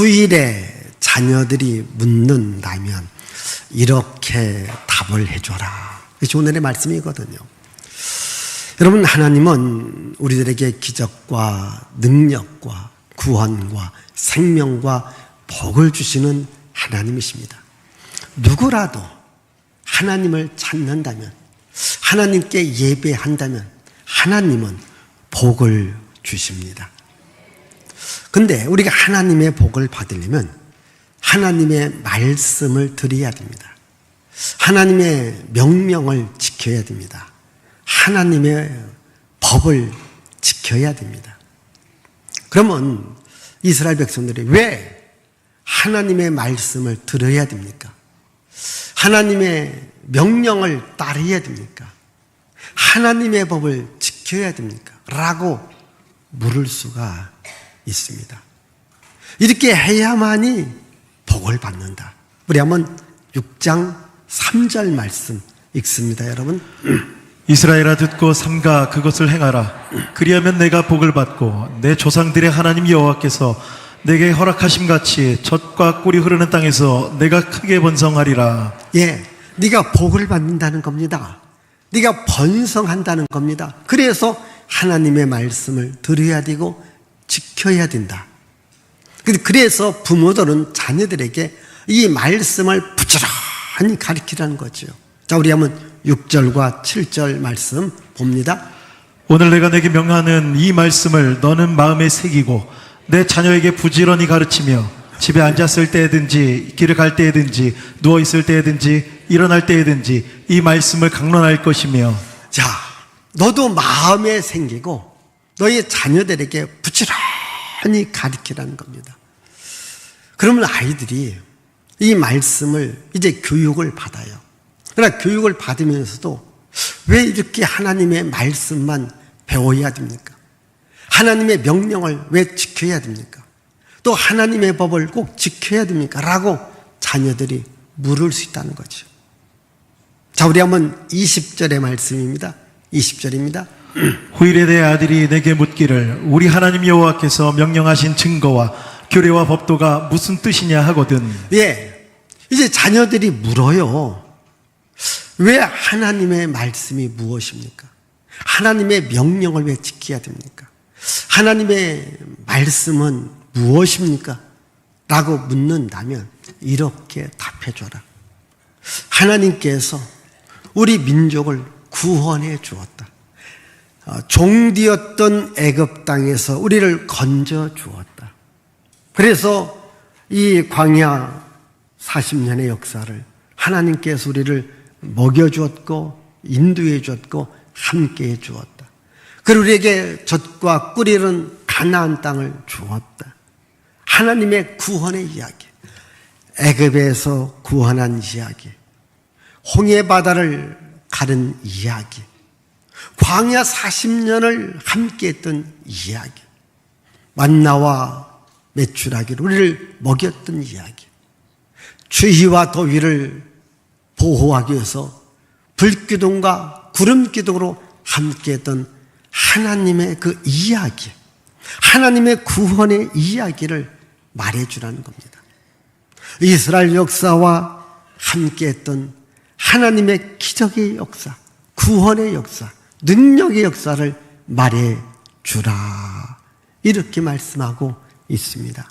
후일에 자녀들이 묻는다면 이렇게 답을 해줘라. 이것이 오늘의 말씀이거든요. 여러분, 하나님은 우리들에게 기적과 능력과 구원과 생명과 복을 주시는 하나님이십니다. 누구라도 하나님을 찾는다면, 하나님께 예배한다면 하나님은 복을 주십니다. 근데 우리가 하나님의 복을 받으려면 하나님의 말씀을 들어야 됩니다. 하나님의 명령을 지켜야 됩니다. 하나님의 법을 지켜야 됩니다. 그러면 이스라엘 백성들이 왜 하나님의 말씀을 들어야 됩니까? 하나님의 명령을 따라야 됩니까? 하나님의 법을 지켜야 됩니까? 라고 물을 수가 있습니다. 이렇게 해야만이 복을 받는다. 우리 한번 6장 3절 말씀 읽습니다, 여러분. 이스라엘아 듣고 삼가 그것을 행하라. 그리하면 내가 복을 받고 내 조상들의 하나님 여호와께서 내게 허락하심 같이 젖과 꿀이 흐르는 땅에서 내가 크게 번성하리라. 예, 네가 복을 받는다는 겁니다. 네가 번성한다는 겁니다. 그래서 하나님의 말씀을 들어야 되고 지켜야 된다. 그래서 부모들은 자녀들에게 이 말씀을 부지런히 가르치라는 거죠. 자, 우리 한번 6절과 7절 말씀 봅니다. 오늘 내가 내게 명하는 이 말씀을 너는 마음에 새기고 내 자녀에게 부지런히 가르치며 집에 앉았을 때든지 길을 갈 때든지 누워있을 때든지 일어날 때든지 이 말씀을 강론할 것이며. 자, 너도 마음에 새기고 너의 자녀들에게 부지런히 가르치라는 겁니다. 그러면 아이들이 이 말씀을 이제 교육을 받아요. 그러나 교육을 받으면서도 왜 이렇게 하나님의 말씀만 배워야 됩니까? 하나님의 명령을 왜 지켜야 됩니까? 또 하나님의 법을 꼭 지켜야 됩니까? 라고 자녀들이 물을 수 있다는 거죠. 자, 우리 한번 20절의 말씀입니다. 20절입니다. 후일에 내 아들이 내게 묻기를 우리 하나님 여호와께서 명령하신 증거와 규례와 법도가 무슨 뜻이냐 하거든. 예, 이제 자녀들이 물어요. 왜 하나님의 말씀이 무엇입니까? 하나님의 명령을 왜 지켜야 됩니까? 하나님의 말씀은 무엇입니까? 라고 묻는다면 이렇게 답해줘라. 하나님께서 우리 민족을 구원해 주었다. 종되었던 애굽 땅에서 우리를 건져 주었다. 그래서 이 광야 40년의 역사를 하나님께서 우리를 먹여주었고 인도해 주었고 함께해 주었다. 그리고 우리에게 젖과 꿀이 흐르는 가나안 땅을 주었다. 하나님의 구원의 이야기, 애굽에서 구원한 이야기, 홍해 바다를 가른 이야기, 광야 40년을 함께했던 이야기, 만나와 메추라기로 우리를 먹였던 이야기, 추위와 더위를 보호하기 위해서 불기둥과 구름기둥으로 함께했던 하나님의 그 이야기, 하나님의 구원의 이야기를 말해주라는 겁니다. 이스라엘 역사와 함께했던 하나님의 기적의 역사, 구원의 역사, 능력의 역사를 말해주라, 이렇게 말씀하고 있습니다.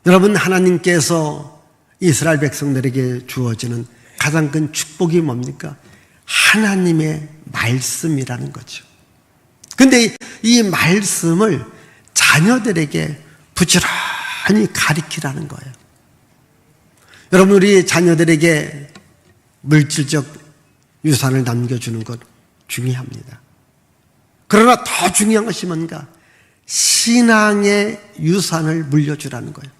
여러분, 하나님께서 이스라엘 백성들에게 주어지는 가장 큰 축복이 뭡니까? 하나님의 말씀이라는 거죠. 근데 이 말씀을 자녀들에게 부지런히 가르치라는 거예요. 여러분, 우리 자녀들에게 물질적 유산을 남겨주는 것 중요합니다. 그러나 더 중요한 것이 뭔가? 신앙의 유산을 물려주라는 거예요.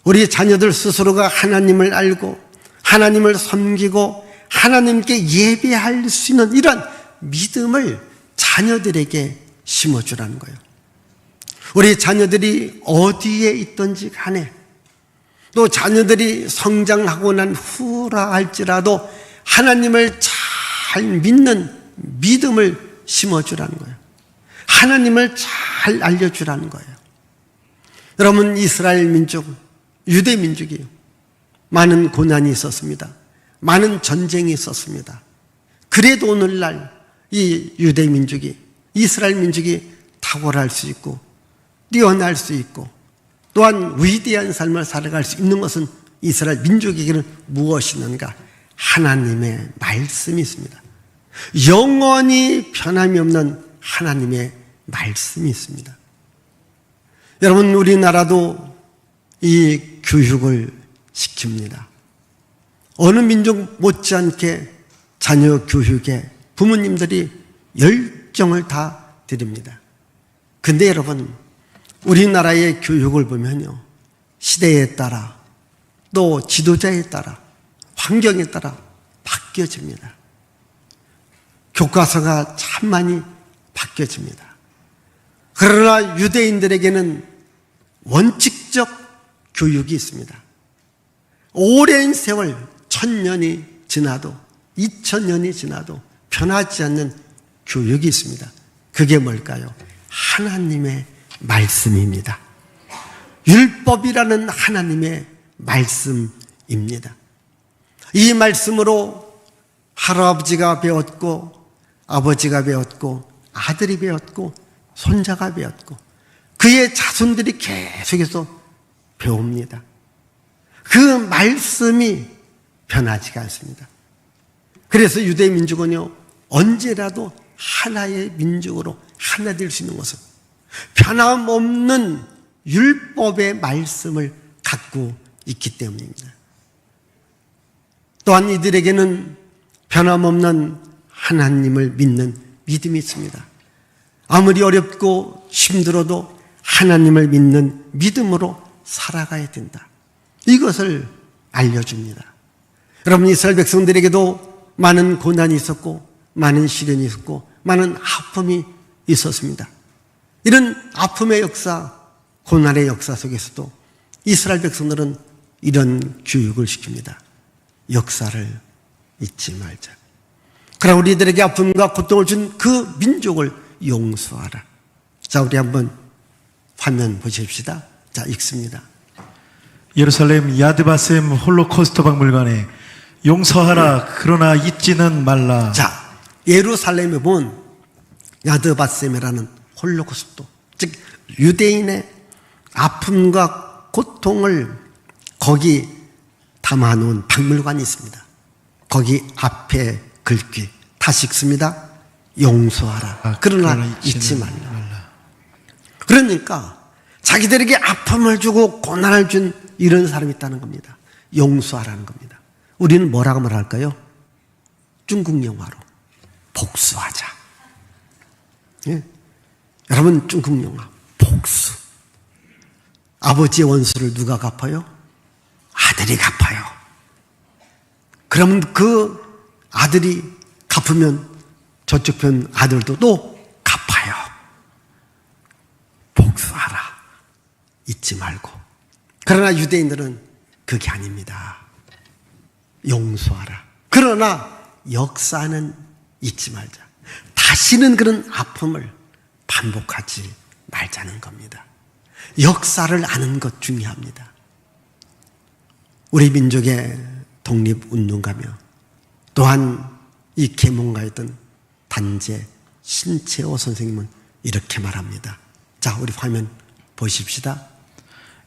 우리 자녀들 스스로가 하나님을 알고 하나님을 섬기고 하나님께 예배할 수 있는 이런 믿음을 자녀들에게 심어주라는 거예요. 우리 자녀들이 어디에 있든지 간에, 또 자녀들이 성장하고 난 후라 할지라도 하나님을 잘 믿는 믿음을 심어주라는 거예요. 하나님을 잘 알려주라는 거예요. 여러분, 이스라엘 민족, 유대 민족이요, 많은 고난이 있었습니다. 많은 전쟁이 있었습니다. 그래도 오늘날 이 유대 민족이, 이스라엘 민족이 탁월할 수 있고 뛰어날 수 있고 또한 위대한 삶을 살아갈 수 있는 것은 이스라엘 민족에게는 무엇이 있는가? 하나님의 말씀이 있습니다. 영원히 변함이 없는 하나님의 말씀이 있습니다. 여러분, 우리나라도 이 교육을 시킵니다. 어느 민족 못지않게 자녀 교육에 부모님들이 열정을 다 드립니다. 근데 여러분, 우리나라의 교육을 보면요, 시대에 따라 또 지도자에 따라 환경에 따라 바뀌어집니다. 교과서가 참 많이 바뀌어집니다. 그러나 유대인들에게는 원칙적 교육이 있습니다. 오랜 세월, 1000년이 지나도 2000년이 지나도 변하지 않는 교육이 있습니다. 그게 뭘까요? 하나님의 말씀입니다. 율법이라는 하나님의 말씀입니다. 이 말씀으로 할아버지가 배웠고 아버지가 배웠고 아들이 배웠고 손자가 배웠고 그의 자손들이 계속해서 배웁니다. 그 말씀이 변하지가 않습니다. 그래서 유대 민족은요, 언제라도 하나의 민족으로 하나 될 수 있는 것은 변함없는 율법의 말씀을 갖고 있기 때문입니다. 또한 이들에게는 변함없는 하나님을 믿는 믿음이 있습니다. 아무리 어렵고 힘들어도 하나님을 믿는 믿음으로 살아가야 된다. 이것을 알려줍니다. 여러분, 이스라엘 백성들에게도 많은 고난이 있었고 많은 시련이 있었고 많은 아픔이 있었습니다. 이런 아픔의 역사, 고난의 역사 속에서도 이스라엘 백성들은 이런 교육을 시킵니다. 역사를 잊지 말자. 그러나 우리들에게 아픔과 고통을 준 그 민족을 용서하라. 자, 우리 한번 화면 보십시다. 자, 읽습니다. 예루살렘 야드바셈 홀로코스트 박물관에 용서하라 그러나 잊지는 말라. 자, 예루살렘에 본 야드바셈이라는 홀로코스트, 즉 유대인의 아픔과 고통을 거기 담아놓은 박물관이 있습니다. 거기 앞에 글귀 다시 읽습니다. 용서하라 그러나 잊지 말라. 그러니까 자기들에게 아픔을 주고 고난을 준 이런 사람이 있다는 겁니다. 용서하라는 겁니다. 우리는 뭐라고 말할까요? 중국 영화로 복수하자. 예? 여러분, 중국 영화 복수. 아버지의 원수를 누가 갚아요? 아들이 갚아요. 그러면 그 아들이 갚으면 저쪽 편 아들도 또 갚아요. 복수하라. 잊지 말고. 그러나 유대인들은 그게 아닙니다. 용서하라. 그러나 역사는 잊지 말자. 다시는 그런 아픔을 반복하지 말자는 겁니다. 역사를 아는 것 중요합니다. 우리 민족의 독립운동가며 또한 이 계몽가였던 단재 신채호 선생님은 이렇게 말합니다. 자, 우리 화면 보십시다.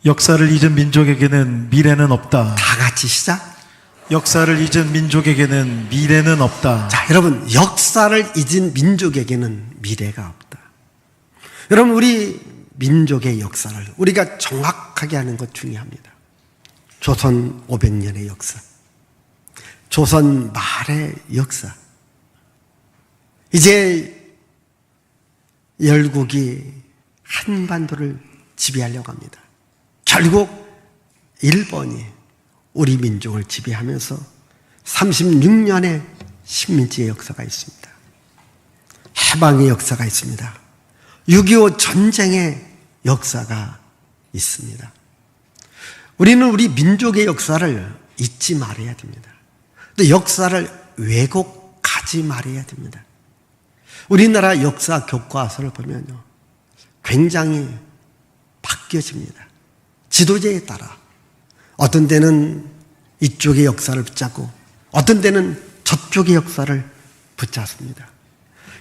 역사를 잊은 민족에게는 미래는 없다. 다 같이 시작. 역사를 잊은 민족에게는 미래는 없다. 자, 여러분, 역사를 잊은 민족에게는 미래가 없다. 여러분, 우리 민족의 역사를 우리가 정확하게 하는 것 중요합니다. 조선 500년의 역사, 조선 말의 역사. 이제 열국이 한반도를 지배하려고 합니다. 결국 일본이 우리 민족을 지배하면서 36년의 식민지의 역사가 있습니다. 해방의 역사가 있습니다. 6.25 전쟁의 역사가 있습니다. 우리는 우리 민족의 역사를 잊지 말아야 됩니다. 또 역사를 왜곡하지 말아야 됩니다. 우리나라 역사 교과서를 보면요, 굉장히 바뀌어집니다. 지도자에 따라 어떤 때는 이쪽의 역사를 붙잡고 어떤 때는 저쪽의 역사를 붙잡습니다.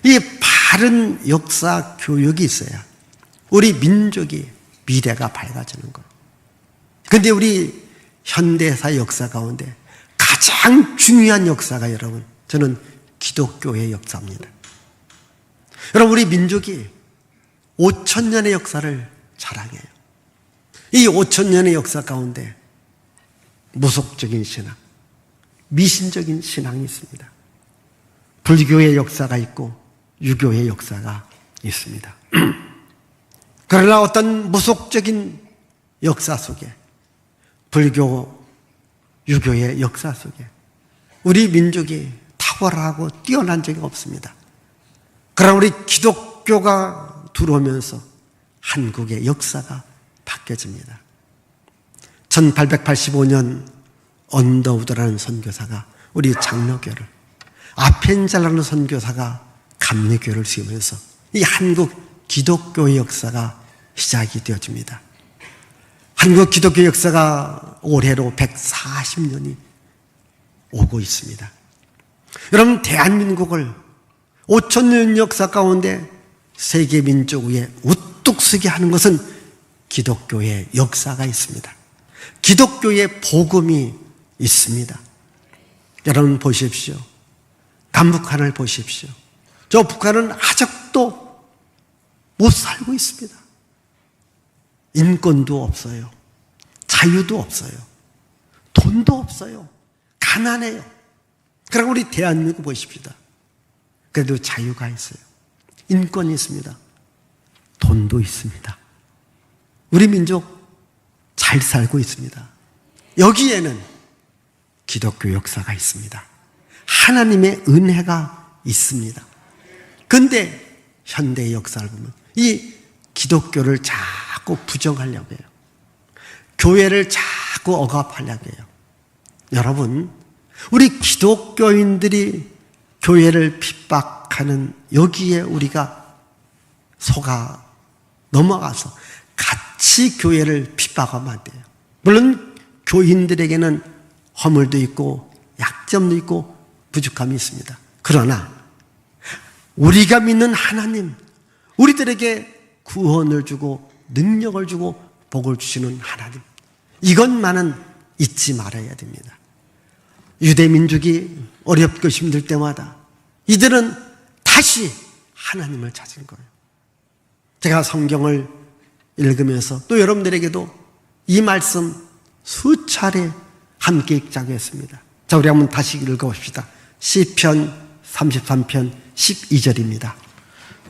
이 바른 역사 교육이 있어야 우리 민족이 미래가 밝아지는 거예요. 그런데 우리 현대사 역사 가운데 가장 중요한 역사가 여러분, 저는 기독교의 역사입니다. 여러분, 우리 민족이 5,000년의 역사를 자랑해요. 이 5,000년의 역사 가운데 무속적인 신앙, 미신적인 신앙이 있습니다. 불교의 역사가 있고 유교의 역사가 있습니다. 그러나 어떤 무속적인 역사 속에, 불교, 유교의 역사 속에 우리 민족이 탁월하고 뛰어난 적이 없습니다. 그러나 우리 기독교가 들어오면서 한국의 역사가 바뀌어집니다. 1885년 언더우드라는 선교사가 우리 장로교를, 아펜자라는 선교사가 감리교를 세우면서 이 한국 기독교의 역사가 시작이 되어집니다. 한국 기독교 역사가 올해로 140년이 오고 있습니다. 여러분, 대한민국을 5,000년 역사 가운데 세계 민족 위에 우뚝 서게 하는 것은 기독교의 역사가 있습니다. 기독교의 복음이 있습니다. 여러분 보십시오. 남북한을 보십시오. 저 북한은 아직도 못 살고 있습니다. 인권도 없어요. 자유도 없어요. 돈도 없어요. 가난해요. 그럼 우리 대한민국 보십시다. 그래도 자유가 있어요. 인권이 있습니다. 돈도 있습니다. 우리 민족 잘 살고 있습니다. 여기에는 기독교 역사가 있습니다. 하나님의 은혜가 있습니다. 그런데 현대의 역사를 보면 이 기독교를 자꾸 부정하려고 해요. 교회를 자꾸 억압하려고 해요. 여러분, 우리 기독교인들이 교회를 핍박하는 여기에 우리가 속아 넘어가서 같이 교회를 핍박하면 안 돼요. 물론 교인들에게는 허물도 있고 약점도 있고 부족함이 있습니다. 그러나 우리가 믿는 하나님, 우리들에게 구원을 주고 능력을 주고 복을 주시는 하나님, 이것만은 잊지 말아야 됩니다. 유대 민족이 어렵고 힘들 때마다 이들은 다시 하나님을 찾은 거예요. 제가 성경을 읽으면서 또 여러분들에게도 이 말씀 수차례 함께 읽자고 했습니다. 자, 우리 한번 다시 읽어봅시다. 시편 33편 12절입니다.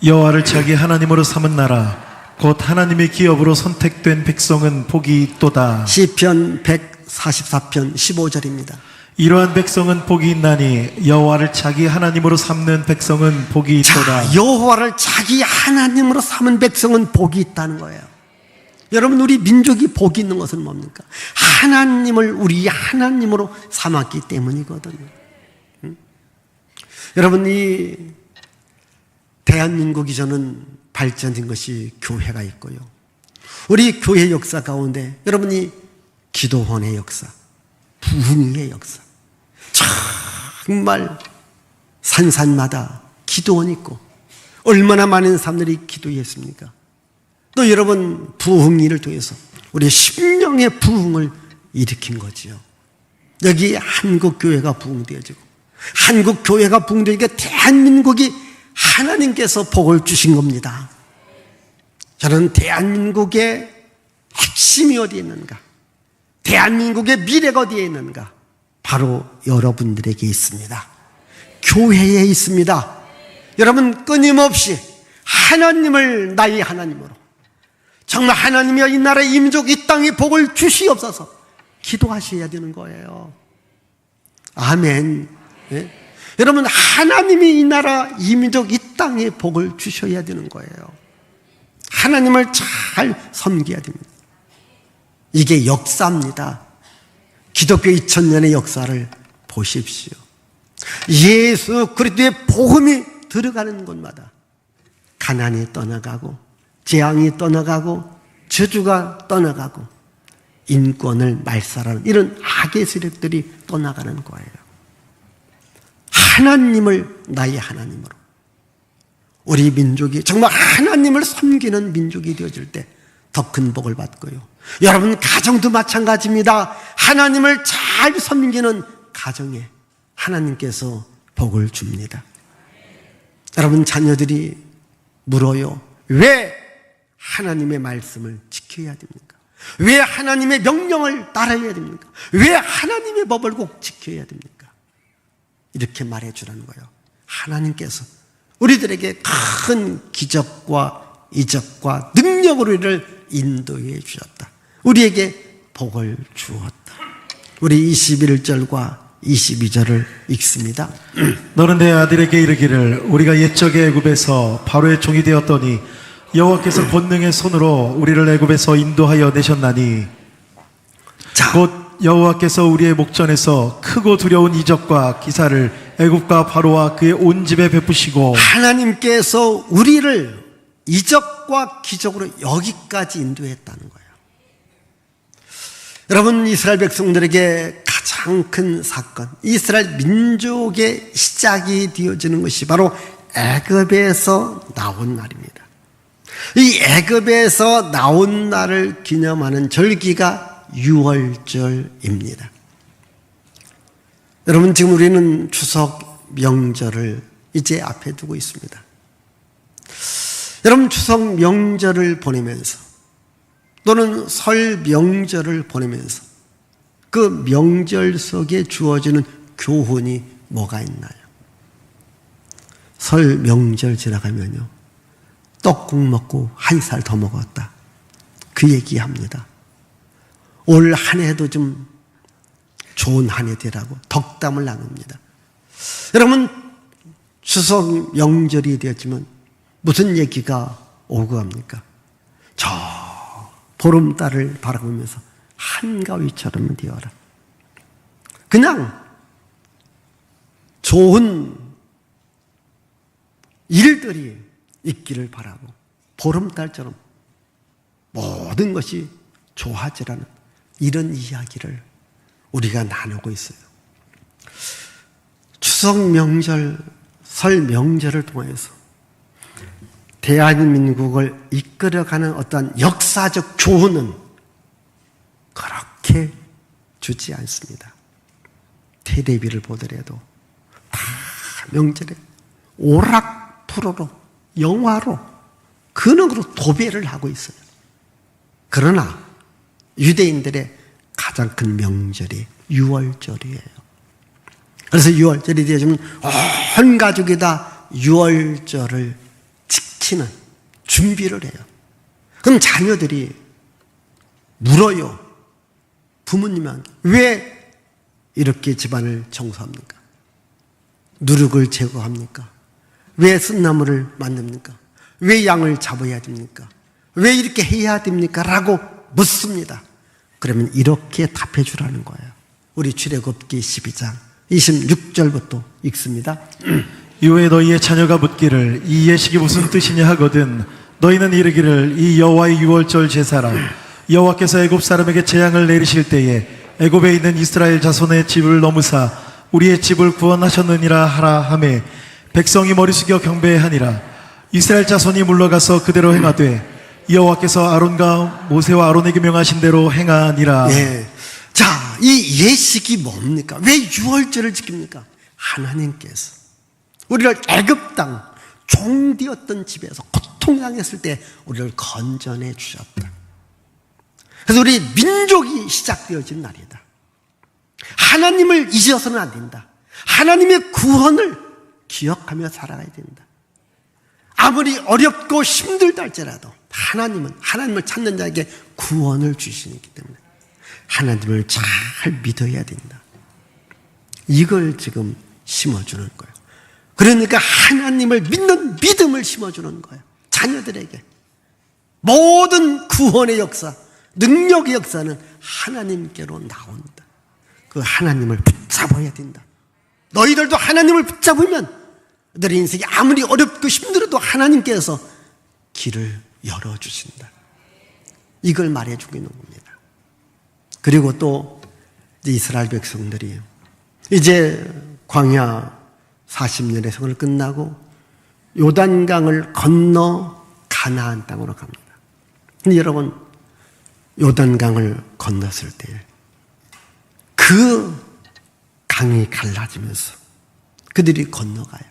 여호와를 자기 하나님으로 삼은 나라 곧 하나님의 기업으로 선택된 백성은 복이 있도다. 시편 144편 15절입니다. 이러한 백성은 복이 있나니 여호와를 자기 하나님으로 삼는 백성은 복이 있도다. 자, 여호와를 자기 하나님으로 삼은 백성은 복이 있다는 거예요. 여러분, 우리 민족이 복이 있는 것은 뭡니까? 하나님을 우리 하나님으로 삼았기 때문이거든요. 여러분, 이 대한민국이 저는 발전된 것이 교회가 있고요. 우리 교회 역사 가운데 여러분이 기도원의 역사, 부흥의 역사, 정말 산산마다 기도원이 있고 얼마나 많은 사람들이 기도했습니까? 또 여러분, 부흥일을 통해서 우리 심령의 부흥을 일으킨 거지요. 여기 한국교회가 부흥되어지고 한국교회가 부흥되니까 대한민국이 하나님께서 복을 주신 겁니다. 저는 대한민국의 핵심이 어디에 있는가? 대한민국의 미래가 어디에 있는가? 바로 여러분들에게 있습니다. 교회에 있습니다. 여러분, 끊임없이 하나님을 나의 하나님으로, 정말 하나님이여 이 나라 이 민족 이 땅에 복을 주시옵소서 기도하셔야 되는 거예요. 아멘. 네? 여러분, 하나님이 이 나라 이 민족 이 땅에 복을 주셔야 되는 거예요. 하나님을 잘 섬겨야 됩니다. 이게 역사입니다. 기독교 2000년의 역사를 보십시오. 예수 그리스도의 복음이 들어가는 곳마다 가난이 떠나가고 재앙이 떠나가고 저주가 떠나가고 인권을 말살하는 이런 악의 세력들이 떠나가는 거예요. 하나님을 나의 하나님으로, 우리 민족이 정말 하나님을 섬기는 민족이 되어질 때 더 큰 복을 받고요. 여러분 가정도 마찬가지입니다. 하나님을 잘 섬기는 가정에 하나님께서 복을 줍니다. 여러분 자녀들이 물어요. 왜 하나님의 말씀을 지켜야 됩니까? 왜 하나님의 명령을 따라야 됩니까? 왜 하나님의 법을 꼭 지켜야 됩니까? 이렇게 말해주라는 거예요. 하나님께서 우리들에게 큰 기적과 이적과 능력으로 이를 인도해 주셨다. 우리에게 복을 주었다. 우리 21절과 22절을 읽습니다. 너는 내 아들에게 이르기를 우리가 옛적에 애굽에서 바로의 종이 되었더니 여호와께서 권능의 손으로 우리를 애굽에서 인도하여 내셨나니 자, 곧 여호와께서 우리의 목전에서 크고 두려운 이적과 기사를 애굽과 바로와 그의 온 집에 베푸시고 하나님께서 우리를 이적과 기적으로 여기까지 인도했다는 거예요. 여러분 이스라엘 백성들에게 가장 큰 사건, 이스라엘 민족의 시작이 되어지는 것이 바로 애굽에서 나온 날입니다. 이 애굽에서 나온 날을 기념하는 절기가 유월절입니다. 여러분 지금 우리는 추석 명절을 이제 앞에 두고 있습니다. 여러분 추석 명절을 보내면서 또는 설 명절을 보내면서 그 명절 속에 주어지는 교훈이 뭐가 있나요? 설 명절 지나가면요, 떡국 먹고 한 살 더 먹었다, 그 얘기합니다. 올 한 해도 좀 좋은 한 해 되라고 덕담을 나눕니다. 여러분 추석 명절이 되었지만 무슨 얘기가 오고 갑니까? 저 보름달을 바라보면서 한가위처럼 되어라. 그냥 좋은 일들이 있기를 바라고 보름달처럼 모든 것이 좋아지라는 이런 이야기를 우리가 나누고 있어요. 추석 명절, 설 명절을 통해서 대한민국을 이끌어가는 어떤 역사적 교훈은 그렇게 주지 않습니다. 텔레비를 보더라도 다 명절에 오락프로로, 영화로, 근육으로 도배를 하고 있어요. 그러나 유대인들의 가장 큰 명절이 유월절이에요. 그래서 유월절이 되어지면 온 가족이 다 유월절을 지키는 준비를 해요. 그럼 자녀들이 물어요. 부모님한테 왜 이렇게 집안을 청소합니까? 누룩을 제거합니까? 왜 쓴나물을 만듭니까? 왜 양을 잡아야 됩니까? 왜 이렇게 해야 됩니까? 라고 묻습니다. 그러면 이렇게 답해 주라는 거예요. 우리 출애굽기 12장 26절부터 읽습니다. 이후에 너희의 자녀가 묻기를 이 예식이 무슨 뜻이냐 하거든 너희는 이르기를 이 여호와의 유월절 제사라. 여호와께서 애굽 사람에게 재앙을 내리실 때에 애굽에 있는 이스라엘 자손의 집을 넘으사 우리의 집을 구원하셨느니라 하라 하매 백성이 머리 숙여 경배하니라. 이스라엘 자손이 물러가서 그대로 행하되 여호와께서 아론과 모세와 아론에게 명하신 대로 행하니라. 예. 자, 이 예식이 뭡니까? 왜 유월절을 지킵니까? 하나님께서 우리를 애굽 땅 종되었던 집에서 고통당했을 때 우리를 건져내 주셨다. 그래서 우리 민족이 시작되어진 날이다. 하나님을 잊어서는 안 된다. 하나님의 구원을 기억하며 살아가야 된다. 아무리 어렵고 힘들다 할지라도 하나님을 찾는 자에게 구원을 주시기 때문에 하나님을 잘 믿어야 된다. 이걸 지금 심어주는 거예요. 그러니까 하나님을 믿는 믿음을 심어주는 거예요. 자녀들에게. 모든 구원의 역사, 능력의 역사는 하나님께로 나온다. 그 하나님을 붙잡아야 된다. 너희들도 하나님을 붙잡으면 너희 인생이 아무리 어렵고 힘들어도 하나님께서 길을 열어주신다. 이걸 말해주고 있는 겁니다. 그리고 또 이스라엘 백성들이 이제 광야 40년의 생활을 끝나고 요단강을 건너 가나안 땅으로 갑니다. 근데 여러분, 요단강을 건넜을 때 그 강이 갈라지면서 그들이 건너가요.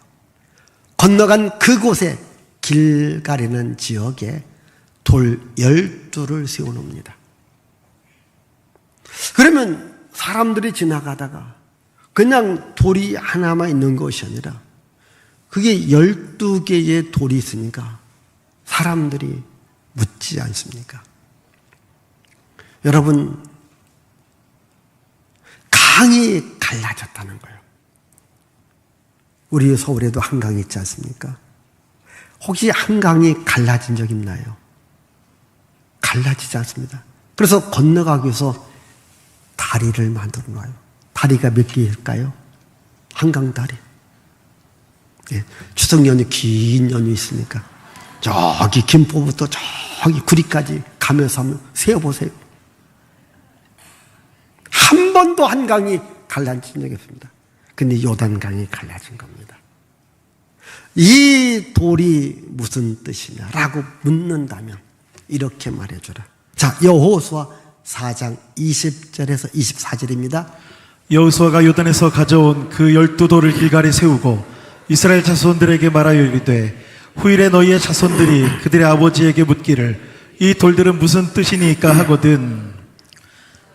건너간 그곳에 길갈이라는 지역에 돌 12를 세워놓습니다. 그러면 사람들이 지나가다가 그냥 돌이 하나만 있는 것이 아니라 그게 12개의 돌이 있으니까 사람들이 묻지 않습니까? 여러분, 강이 갈라졌다는 거예요. 우리 서울에도 한강이 있지 않습니까? 혹시 한강이 갈라진 적 있나요? 갈라지지 않습니다. 그래서 건너가기 위해서 다리를 만들어 놔요. 다리가 몇 개일까요? 한강 다리. 예, 추석 연휴 긴 연휴 있으니까 저기 김포부터 저기 구리까지 가면서 한번 세어보세요. 한 번도 한강이 갈라진 적이 없습니다. 근데 요단강이 갈라진 겁니다. 이 돌이 무슨 뜻이냐라고 묻는다면 이렇게 말해주라. 자, 여호수아 4장 20절에서 24절입니다. 여호수아가 요단에서 가져온 그 12돌을 길갈에 세우고 이스라엘 자손들에게 말하여 이르되 후일에 너희의 자손들이 그들의 아버지에게 묻기를 이 돌들은 무슨 뜻이니까 하거든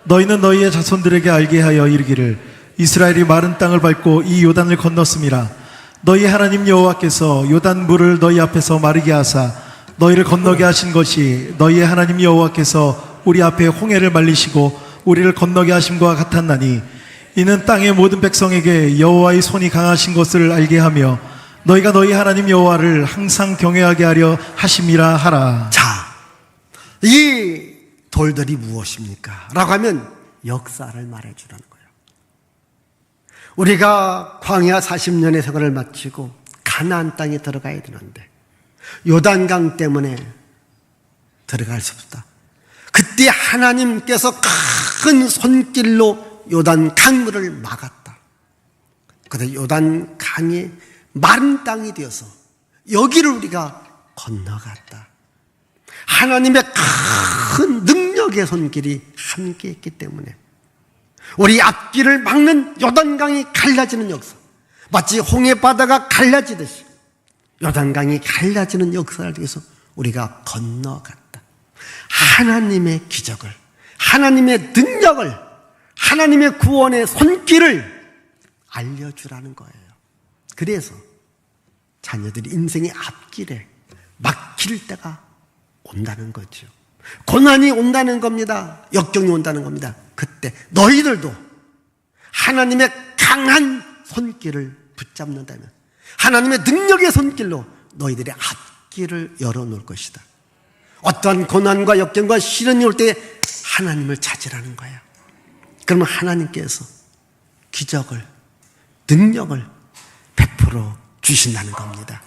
너희는 너희의 자손들에게 알게 하여 이르기를 이스라엘이 마른 땅을 밟고 이 요단을 건넜음이라. 너희 하나님 여호와께서 요단 물을 너희 앞에서 마르게 하사 너희를 건너게 하신 것이 너희의 하나님 여호와께서 우리 앞에 홍해를 말리시고 우리를 건너게 하심과 같았나니 이는 땅의 모든 백성에게 여호와의 손이 강하신 것을 알게 하며 너희가 너희 하나님 여호와를 항상 경외하게 하려 하심이라 하라. 자, 이 돌들이 무엇입니까? 라고 하면 역사를 말해주라는 거예요. 우리가 광야 40년의 생활을 마치고 가나안 땅에 들어가야 되는데 요단강 때문에 들어갈 수 없다. 그때 하나님께서 큰 손길로 요단 강물을 막았다. 그래서 요단 강이 마른 땅이 되어서 여기를 우리가 건너갔다. 하나님의 큰 능력의 손길이 함께 있기 때문에 우리 앞길을 막는 요단강이 갈라지는 역사, 마치 홍해바다가 갈라지듯이 요단강이 갈라지는 역사를 통해서 우리가 건너갔다. 하나님의 기적을, 하나님의 능력을, 하나님의 구원의 손길을 알려주라는 거예요. 그래서 자녀들이 인생의 앞길에 막힐 때가 온다는 거죠. 고난이 온다는 겁니다. 역경이 온다는 겁니다. 그때 너희들도 하나님의 강한 손길을 붙잡는다면 하나님의 능력의 손길로 너희들의 앞길을 열어놓을 것이다. 어떠한 고난과 역경과 시련이 올 때 하나님을 찾으라는 거야. 그러면 하나님께서 기적을, 능력을 베풀어 주신다는 겁니다.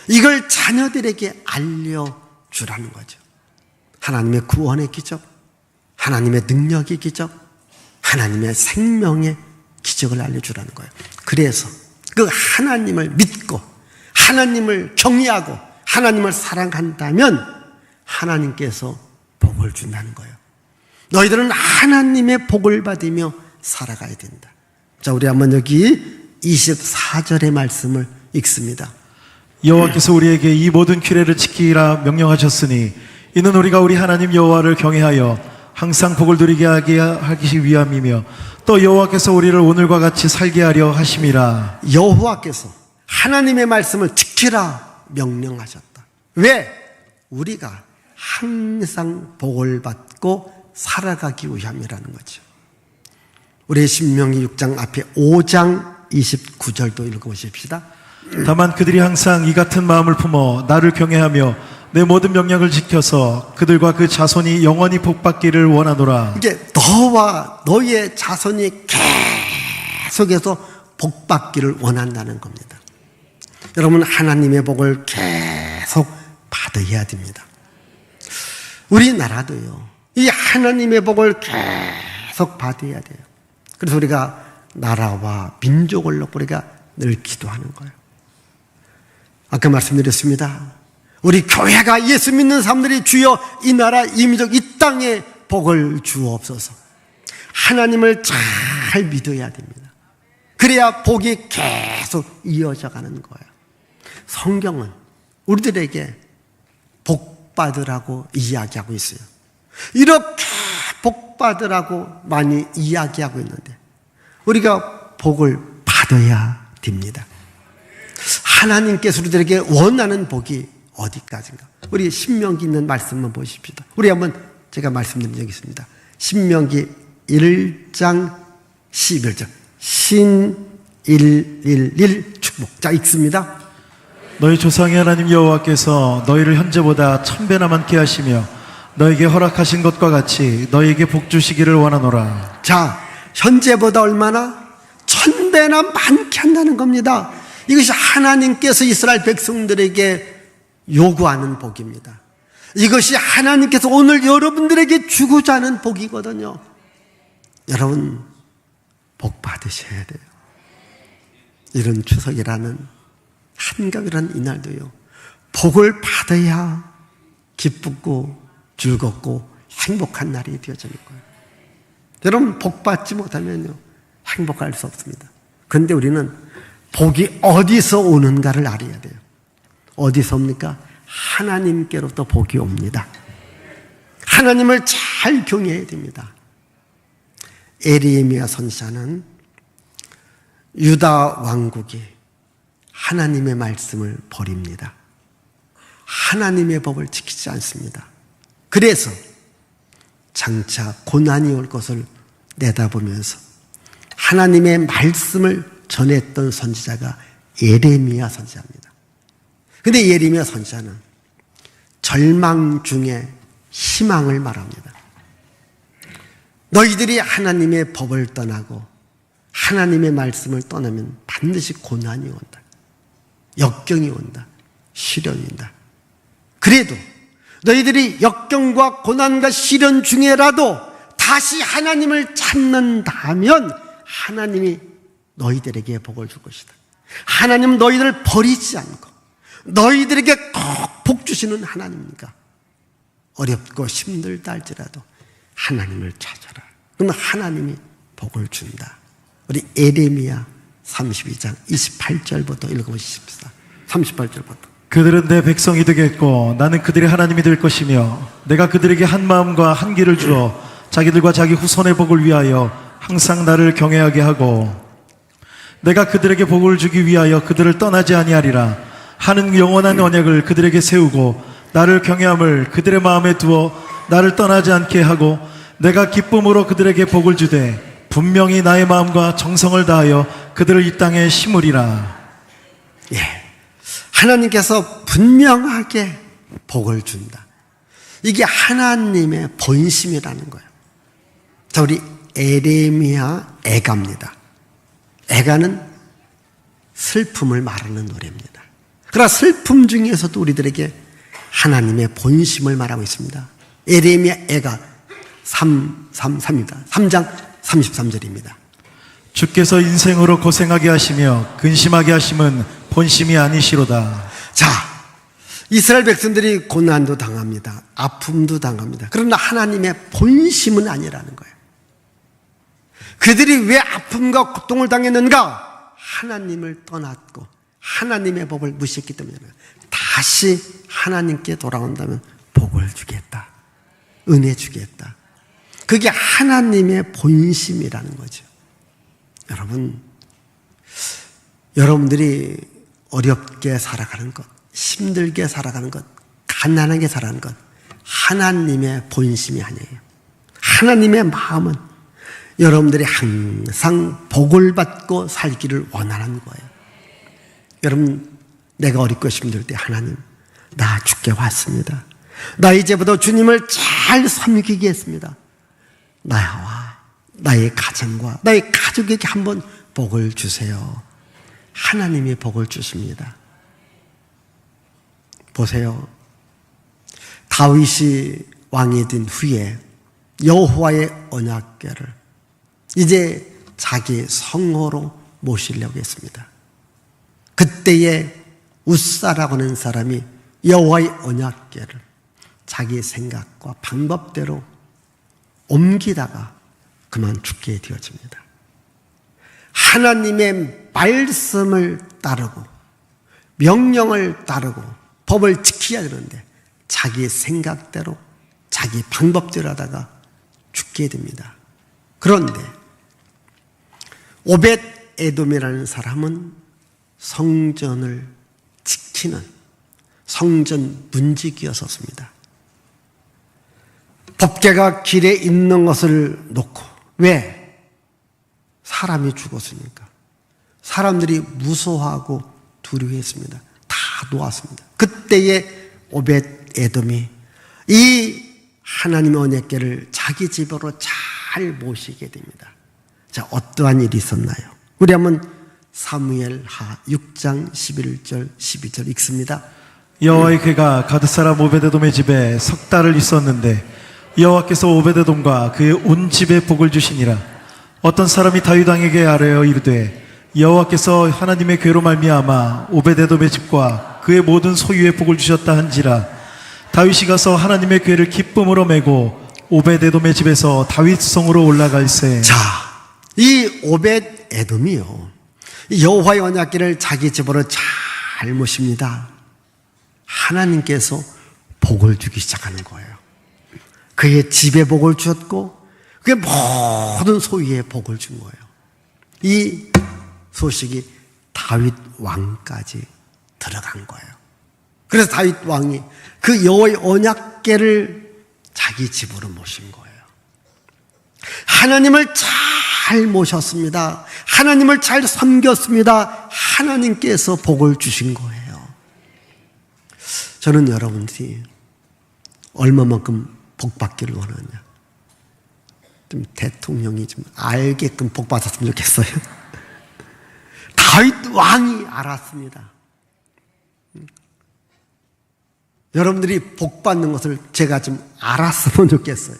이걸 자녀들에게 알려주라는 거죠. 하나님의 구원의 기적, 하나님의 능력의 기적, 하나님의 생명의 기적을 알려주라는 거예요. 그래서 그 하나님을 믿고 하나님을 경외하고 하나님을 사랑한다면 하나님께서 복을 준다는 거예요. 너희들은 하나님의 복을 받으며 살아가야 된다. 자, 우리 한번 여기 24절의 말씀을 읽습니다. 여호와께서 우리에게 이 모든 규례를 지키라 명령하셨으니 이는 우리가 우리 하나님 여호와를 경외하여 항상 복을 누리게 하기 위함이며 또 여호와께서 우리를 오늘과 같이 살게 하려 하심이라. 여호와께서 하나님의 말씀을 지키라 명령하셨다. 왜? 우리가 항상 복을 받고 살아가기 위함이라는 거죠. 우리 신명기 6장 앞에 5장 29절도 읽어보십시다. 다만 그들이 항상 이 같은 마음을 품어 나를 경외하며 내 모든 명령을 지켜서 그들과 그 자손이 영원히 복받기를 원하노라. 이게 너와 너의 자손이 계속해서 복받기를 원한다는 겁니다. 여러분, 하나님의 복을 계속 받아야 됩니다. 우리나라도요, 이 하나님의 복을 계속 받아야 돼요. 그래서 우리가 나라와 민족을 놓고 우리가 늘 기도하는 거예요. 아까 말씀드렸습니다. 우리 교회가 예수 믿는 사람들이 주여 이 나라 이 민족 이 땅에 복을 주옵소서. 하나님을 잘 믿어야 됩니다. 그래야 복이 계속 이어져 가는 거예요. 성경은 우리들에게 복 받으라고 이야기하고 있어요. 이렇게 복 받으라고 많이 이야기하고 있는데 우리가 복을 받아야 됩니다. 하나님께서 우리들에게 원하는 복이 어디까지인가? 우리 신명기 있는 말씀 한번 보십시오. 우리 한번 제가 말씀드린 적이 있습니다. 신명기 1장 11절 신111 축복. 자, 읽습니다. 너희 조상의 하나님 여호와께서 너희를 현재보다 1000배나 많게 하시며 너에게 허락하신 것과 같이 너희에게 복 주시기를 원하노라. 자, 현재보다 얼마나? 1000배나 많게 한다는 겁니다. 이것이 하나님께서 이스라엘 백성들에게 요구하는 복입니다. 이것이 하나님께서 오늘 여러분들에게 주고자 하는 복이거든요. 여러분, 복 받으셔야 돼요. 이런 추석이라는 한가위라는 이날도요, 복을 받아야 기쁘고 즐겁고 행복한 날이 되어지는 거예요. 여러분, 복 받지 못하면요, 행복할 수 없습니다. 그런데 우리는 복이 어디서 오는가를 알아야 돼요. 어디서 옵니까? 하나님께로부터 복이 옵니다. 하나님을 잘 경외해야 됩니다. 에레미야 선지자는 유다 왕국이 하나님의 말씀을 버립니다. 하나님의 법을 지키지 않습니다. 그래서 장차 고난이 올 것을 내다보면서 하나님의 말씀을 전했던 선지자가 예레미야 선지자입니다. 그런데 예레미야 선지자는 절망 중에 희망을 말합니다. 너희들이 하나님의 법을 떠나고 하나님의 말씀을 떠나면 반드시 고난이 온다. 역경이 온다. 시련이 온다. 그래도 너희들이 역경과 고난과 시련 중에라도 다시 하나님을 찾는다면 하나님이 너희들에게 복을 줄 것이다. 하나님은 너희들을 버리지 않고 너희들에게 꼭 복 주시는 하나님이니까 어렵고 힘들다 할지라도 하나님을 찾아라. 그러면 하나님이 복을 준다. 우리 에레미야 32장 28절부터 읽어보십시다. 38절부터. 그들은 내 백성이 되겠고 나는 그들의 하나님이 될 것이며 내가 그들에게 한 마음과 한 길을 주어 자기들과 자기 후손의 복을 위하여 항상 나를 경외하게 하고 내가 그들에게 복을 주기 위하여 그들을 떠나지 아니하리라. 하는 영원한 언약을 그들에게 세우고 나를 경외함을 그들의 마음에 두어 나를 떠나지 않게 하고 내가 기쁨으로 그들에게 복을 주되 분명히 나의 마음과 정성을 다하여 그들을 이 땅에 심으리라. 예, 하나님께서 분명하게 복을 준다. 이게 하나님의 본심이라는 거예요. 자, 우리 에레미야 애가입니다. 애가는 슬픔을 말하는 노래입니다. 그러나 슬픔 중에서도 우리들에게 하나님의 본심을 말하고 있습니다. 에레미야 애가 3:3입니다. 3장 33절입니다. 주께서 인생으로 고생하게 하시며 근심하게 하심은 본심이 아니시로다. 자, 이스라엘 백성들이 고난도 당합니다. 아픔도 당합니다. 그러나 하나님의 본심은 아니라는 거예요. 그들이 왜 아픔과 고통을 당했는가? 하나님을 떠났고 하나님의 법을 무시했기 때문에 다시 하나님께 돌아온다면 복을 주겠다. 은혜 주겠다. 그게 하나님의 본심이라는 거죠. 여러분, 여러분들이 어렵게 살아가는 것, 힘들게 살아가는 것, 가난하게 살아가는 것, 하나님의 본심이 아니에요. 하나님의 마음은 여러분들이 항상 복을 받고 살기를 원하는 거예요. 여러분, 내가 어렵고 힘들 때 하나님, 나 주께 왔습니다. 나 이제부터 주님을 잘 섬기겠습니다. 나와 나의 가정과 나의 가족에게 한번 복을 주세요. 하나님이 복을 주십니다. 보세요. 다윗이 왕이 된 후에 여호와의 언약궤를 이제 자기 성호로 모시려고 했습니다. 그때에 웃사라고 하는 사람이 여호와의 언약궤를 자기 생각과 방법대로 옮기다가 그만 죽게 되어집니다. 하나님의 말씀을 따르고 명령을 따르고 법을 지켜야 되는데 자기 생각대로 자기 방법대로 하다가 죽게 됩니다. 그런데 오벳 에돔이라는 사람은 성전을 지키는 성전 문지기였었습니다. 법궤가 길에 있는 것을 놓고, 왜? 사람이 죽었으니까. 사람들이 무서워하고 두려워했습니다. 다 놓았습니다. 그때에 오벳 에돔이 이 하나님의 언약궤를 자기 집으로 잘 모시게 됩니다. 자, 어떠한 일이 있었나요? 우리 한번 사무엘하 6장 11절 12절 읽습니다. 여호와의 궤가 가드 사람 오베데돔의 집에 석 달을 있었는데 여호와께서 오베데돔과 그의 온 집에 복을 주시니라. 어떤 사람이 다윗 왕에게 아뢰어 이르되 여호와께서 하나님의 궤로 말미암아 오베데돔의 집과 그의 모든 소유에 복을 주셨다 한지라. 다윗이 가서 하나님의 궤를 기쁨으로 메고 오베데돔의 집에서 다윗 성으로 올라갈세. 자, 이 오벳 에돔이요, 여호와의 언약궤를 자기 집으로 잘 모십니다. 하나님께서 복을 주기 시작하는 거예요. 그의 집에 복을 주었고 그의 모든 소유에 복을 준 거예요. 이 소식이 다윗 왕까지 들어간 거예요. 그래서 다윗 왕이 그 여호와의 언약궤를 자기 집으로 모신 거예요. 하나님을 잘 모셨습니다. 하나님을 잘 섬겼습니다. 하나님께서 복을 주신 거예요. 저는 여러분들이 얼마만큼 복 받기를 원하냐, 좀 대통령이 좀 알게끔 복 받았으면 좋겠어요. 다윗 왕이 알았습니다. 여러분들이 복 받는 것을 제가 좀 알았으면 좋겠어요.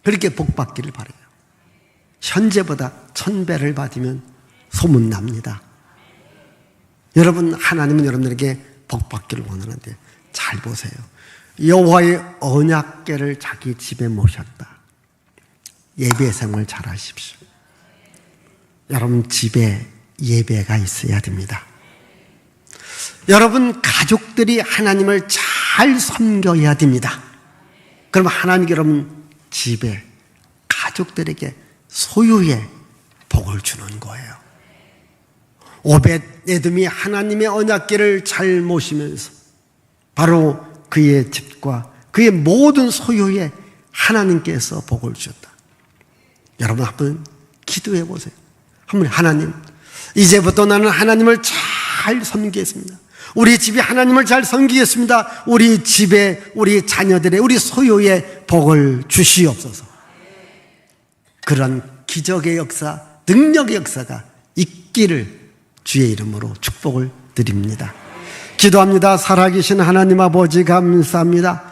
그렇게 복 받기를 바라요. 현재보다 1000배를 받으면 소문납니다. 여러분, 하나님은 여러분들에게 복 받기를 원하는데 잘 보세요. 여호와의 언약궤를 자기 집에 모셨다. 예배 생활 잘 하십시오. 여러분 집에 예배가 있어야 됩니다. 여러분 가족들이 하나님을 잘 섬겨야 됩니다. 그럼 하나님이 여러분 집에 가족들에게 소유의 복을 주는 거예요. 오벳 에돔이 하나님의 언약궤를 잘 모시면서 바로 그의 집과 그의 모든 소유에 하나님께서 복을 주셨다. 여러분 한번 기도해 보세요. 한번, 하나님, 이제부터 나는 하나님을 잘 섬기겠습니다. 우리 집이 하나님을 잘 섬기겠습니다. 우리 집에, 우리 자녀들의, 우리 소유에 복을 주시옵소서. 그런 기적의 역사, 능력의 역사가 있기를 주의 이름으로 축복을 드립니다. 기도합니다. 살아계신 하나님 아버지 감사합니다.